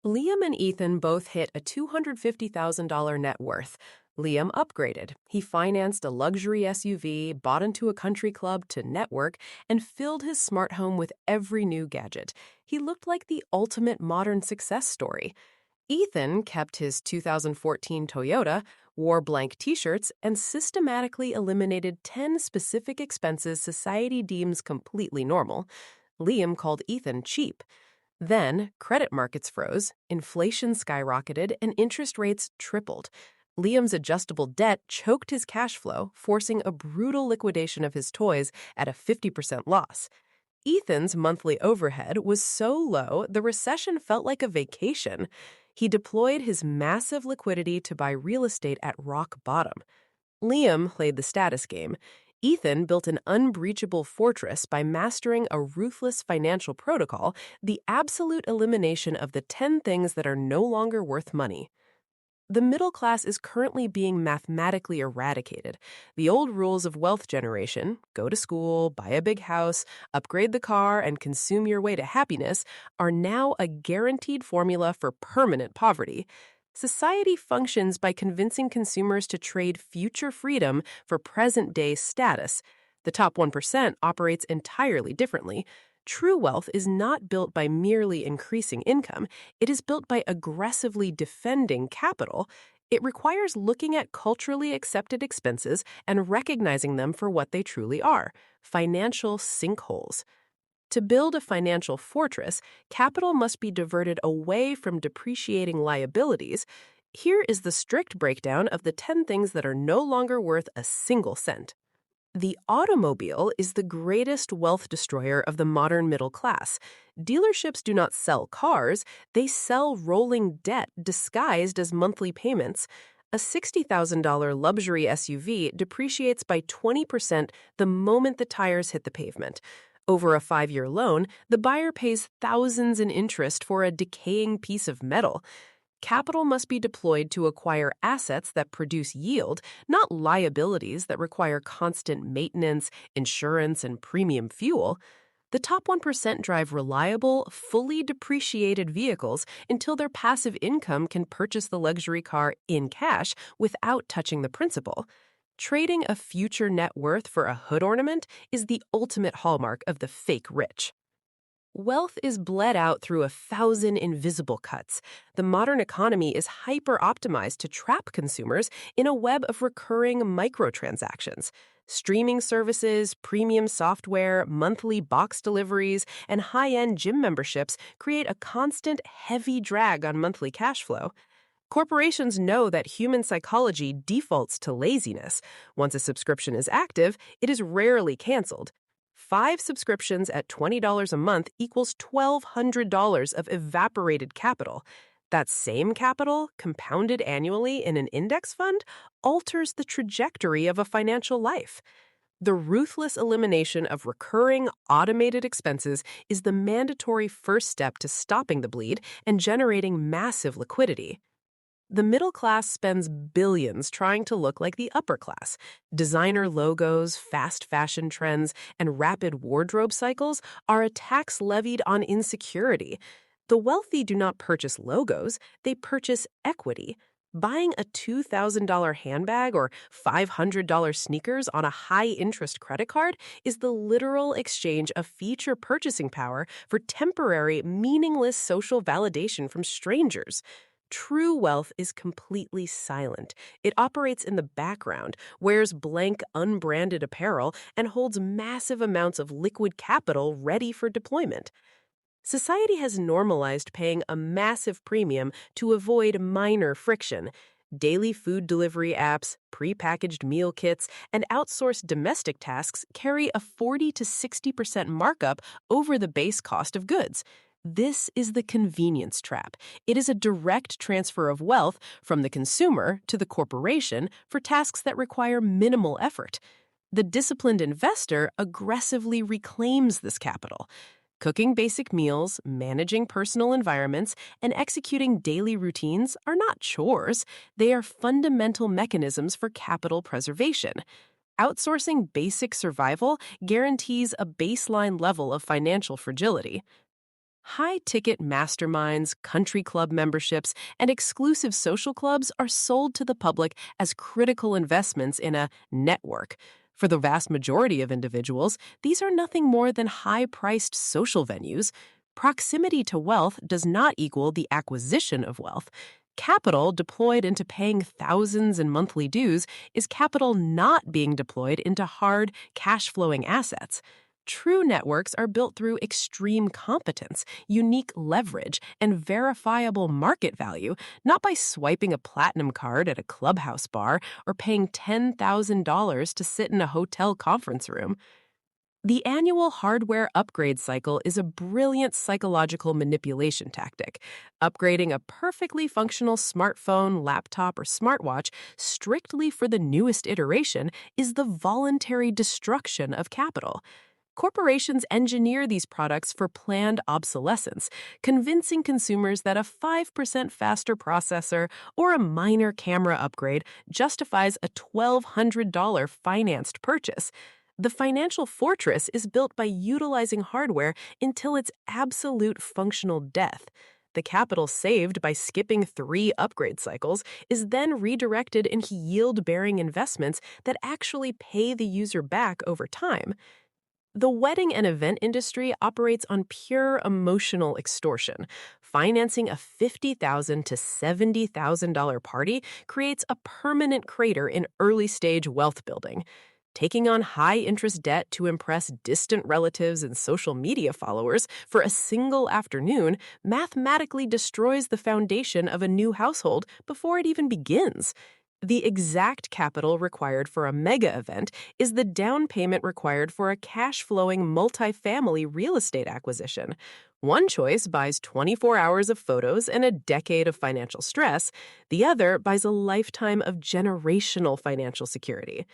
Liam and Ethan both hit a $250,000 net worth. Liam upgraded. He financed a luxury SUV, bought into a country club to network, and filled his smart home with every new gadget. He looked like the ultimate modern success story. Ethan kept his 2014 Toyota, wore blank t-shirts, and systematically eliminated 10 specific expenses society deems completely normal. Liam called Ethan cheap. Then, credit markets froze, inflation skyrocketed, and interest rates tripled. Liam's adjustable debt choked his cash flow, forcing a brutal liquidation of his toys at a 50% loss. Ethan's monthly overhead was so low, the recession felt like a vacation. He deployed his massive liquidity to buy real estate at rock bottom. Liam played the status game. Ethan built an unbreachable fortress by mastering a ruthless financial protocol, the absolute elimination of the 10 things that are no longer worth money. The middle class is currently being mathematically eradicated. The old rules of wealth generation, go to school, buy a big house, upgrade the car, and consume your way to happiness, are now a guaranteed formula for permanent poverty. Society functions by convincing consumers to trade future freedom for present-day status. The top 1% operates entirely differently. True wealth is not built by merely increasing income. It is built by aggressively defending capital. It requires looking at culturally accepted expenses and recognizing them for what they truly are: financial sinkholes. To build a financial fortress, capital must be diverted away from depreciating liabilities. Here is the strict breakdown of the 10 things that are no longer worth a single cent. The automobile is the greatest wealth destroyer of the modern middle class. Dealerships do not sell cars, they sell rolling debt disguised as monthly payments. A $60,000 luxury SUV depreciates by 20% the moment the tires hit the pavement. Over a 5-year loan, the buyer pays thousands in interest for a decaying piece of metal. Capital must be deployed to acquire assets that produce yield, not liabilities that require constant maintenance, insurance, and premium fuel. The top 1% drive reliable, fully depreciated vehicles until their passive income can purchase the luxury car in cash without touching the principal. Trading a future net worth for a hood ornament is the ultimate hallmark of the fake rich. Wealth is bled out through 1,000 invisible cuts. The modern economy is hyper-optimized to trap consumers in a web of recurring microtransactions. Streaming services, premium software, monthly box deliveries, and high-end gym memberships create a constant, heavy drag on monthly cash flow. Corporations know that human psychology defaults to laziness. Once a subscription is active, it is rarely canceled. 5 subscriptions at $20 a month equals $1,200 of evaporated capital. That same capital, compounded annually in an index fund, alters the trajectory of a financial life. The ruthless elimination of recurring, automated expenses is the mandatory first step to stopping the bleed and generating massive liquidity. The middle class spends billions trying to look like the upper class. Designer logos, fast fashion trends, and rapid wardrobe cycles are a tax levied on insecurity. The wealthy do not purchase logos, they purchase equity. Buying a $2,000 handbag or $500 sneakers on a high-interest credit card is the literal exchange of future purchasing power for temporary, meaningless social validation from strangers. True wealth is completely silent. It operates in the background, wears blank, unbranded apparel, and holds massive amounts of liquid capital ready for deployment. Society has normalized paying a massive premium to avoid minor friction. Daily food delivery apps, prepackaged meal kits, and outsourced domestic tasks carry a 40 to 60% markup over the base cost of goods. This is the convenience trap. It is a direct transfer of wealth from the consumer to the corporation for tasks that require minimal effort. The disciplined investor aggressively reclaims this capital. Cooking basic meals, managing personal environments, and executing daily routines are not chores. They are fundamental mechanisms for capital preservation. Outsourcing basic survival guarantees a baseline level of financial fragility. High-ticket masterminds, country club memberships, and exclusive social clubs are sold to the public as critical investments in a network. For the vast majority of individuals, these are nothing more than high-priced social venues. Proximity to wealth does not equal the acquisition of wealth. Capital deployed into paying thousands in monthly dues is capital not being deployed into hard, cash-flowing assets. True networks are built through extreme competence, unique leverage, and verifiable market value, not by swiping a platinum card at a clubhouse bar or paying $10,000 to sit in a hotel conference room. The annual hardware upgrade cycle is a brilliant psychological manipulation tactic. Upgrading a perfectly functional smartphone, laptop, or smartwatch strictly for the newest iteration is the voluntary destruction of capital. Corporations engineer these products for planned obsolescence, convincing consumers that a 5% faster processor or a minor camera upgrade justifies a $1,200 financed purchase. The financial fortress is built by utilizing hardware until its absolute functional death. The capital saved by skipping 3 upgrade cycles is then redirected into yield-bearing investments that actually pay the user back over time. The wedding and event industry operates on pure emotional extortion. Financing a $50,000 to $70,000 party creates a permanent crater in early-stage wealth building. Taking on high-interest debt to impress distant relatives and social media followers for a single afternoon mathematically destroys the foundation of a new household before it even begins. The exact capital required for a mega event is the down payment required for a cash-flowing multifamily real estate acquisition. One choice buys 24 hours of photos and a decade of financial stress. The other buys a lifetime of generational financial security.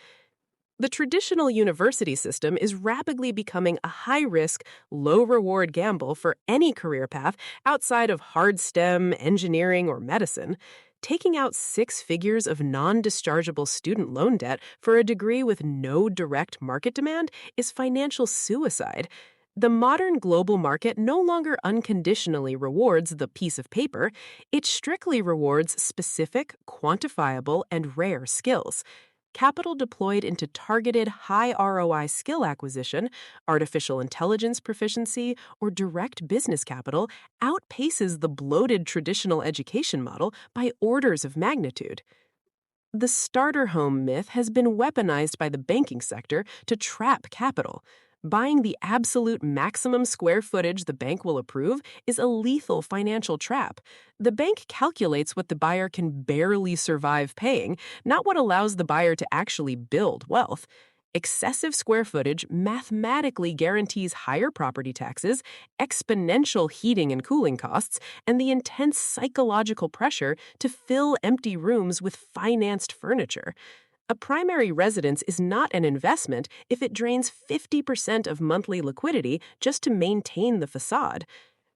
The traditional university system is rapidly becoming a high-risk, low-reward gamble for any career path outside of hard STEM, engineering, or medicine. Taking out 6 figures of non-dischargeable student loan debt for a degree with no direct market demand is financial suicide. The modern global market no longer unconditionally rewards the piece of paper. It strictly rewards specific, quantifiable, and rare skills. Capital deployed into targeted high ROI skill acquisition, artificial intelligence proficiency, or direct business capital outpaces the bloated traditional education model by orders of magnitude. The starter home myth has been weaponized by the banking sector to trap capital. Buying the absolute maximum square footage the bank will approve is a lethal financial trap. The bank calculates what the buyer can barely survive paying, not what allows the buyer to actually build wealth. Excessive square footage mathematically guarantees higher property taxes, exponential heating and cooling costs, and the intense psychological pressure to fill empty rooms with financed furniture. A primary residence is not an investment if it drains 50% of monthly liquidity just to maintain the facade.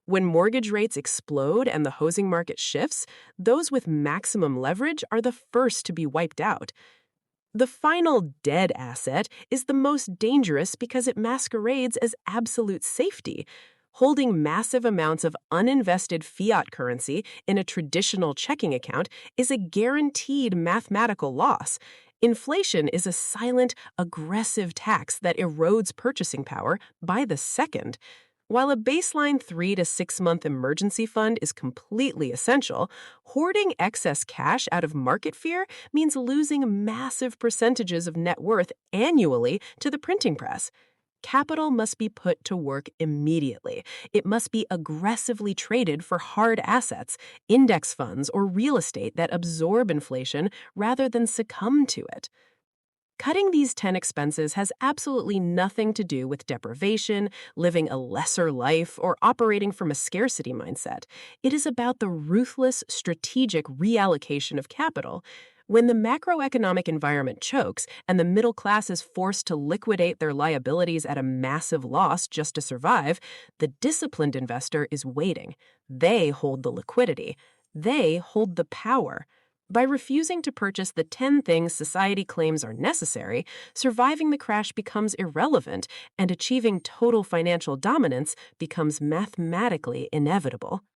When mortgage rates explode and the housing market shifts, those with maximum leverage are the first to be wiped out. The final dead asset is the most dangerous because it masquerades as absolute safety. Holding massive amounts of uninvested fiat currency in a traditional checking account is a guaranteed mathematical loss. Inflation is a silent, aggressive tax that erodes purchasing power by the second. While a baseline 3 to 6 month emergency fund is completely essential, hoarding excess cash out of market fear means losing massive percentages of net worth annually to the printing press. Capital must be put to work immediately. It must be aggressively traded for hard assets, index funds, or real estate that absorb inflation rather than succumb to it. Cutting these 10 expenses has absolutely nothing to do with deprivation, living a lesser life, or operating from a scarcity mindset. It is about the ruthless, strategic reallocation of capital. When the macroeconomic environment chokes and the middle class is forced to liquidate their liabilities at a massive loss just to survive, the disciplined investor is waiting. They hold the liquidity. They hold the power. By refusing to purchase the 10 things society claims are necessary, surviving the crash becomes irrelevant, and achieving total financial dominance becomes mathematically inevitable.